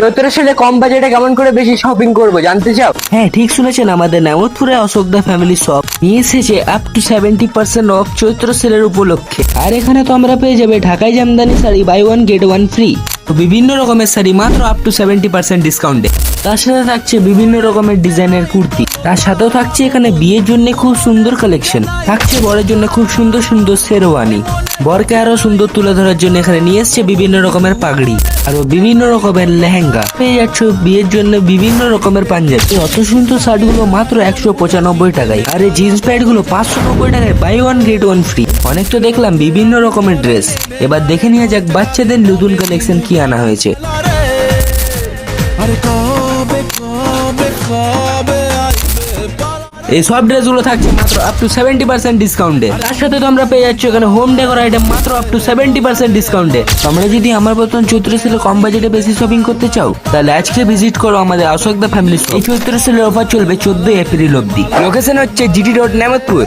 চৈত্র সেলে কম বাজেটে কেমন করে বেশি শপিং করবো জানতে চাও? হ্যাঁ, ঠিক শুনেছেন, আমাদের নামতপুরে অশোকদা ফ্যামিলি শপ নিয়ে এসেছে আপ টু 70% অফ চৈত্র সেলের উপলক্ষে। আর এখানে তো আমরা পেয়ে যাবে Dhakai jamdani sari buy one get one free. তো বিভিন্ন রকমের শাড়ি মাত্র আপ টু 70% ডিসকাউন্টে। তার সাথে থাকছে বিভিন্ন রকমের ডিজাইনের কুর্তি। তার সাথেও থাকছে এখানে বিয়ের জন্য খুব সুন্দর কালেকশন। থাকছে বরের জন্য খুব সুন্দর সুন্দর শেরওয়ানি। বরকে আরো সুন্দর তুলে ধরার জন্য এখানে নিয়ে এসছে বিভিন্ন রকমের পাগড়ি, আরো বিভিন্ন রকমের লেহেঙ্গা। পেয়ে যাচ্ছ বিয়ের জন্য বিভিন্ন রকমের পাঞ্জাবি। অত সুন্দর শার্ট গুলো মাত্র 195 টাকায়। আর এই জিন্স প্যান্ট গুলো 590 টাকায় buy one get one free. অনেক তো দেখলাম বিভিন্ন রকমের ড্রেস, এবার দেখে নিয়ে যাক বাচ্চাদের নতুন কালেকশন কি আনা হয়েছে। এই সব ড্রেসগুলো থাকছে মাত্র আপ টু 70% ডিসকাউন্টে। তার সাথে তো আমরা পেয়ে যাচ্ছি এখানে হোম ডেকোর আইটেম মাত্র আপ টু 70% ডিসকাউন্টে। তোমরা যদি আমার মতন চৈত্র সেলে কম বাজেটে বেশি শপিং করতে চাও তাহলে আজকে ভিজিট করো আমাদের অশোকদা ফ্যামিলি শপ। এই চৈত্র সেলের অফার চলবে 14 এপ্রিল অব্দি। লোকেশন হচ্ছে জিটি রোড নামতপুর।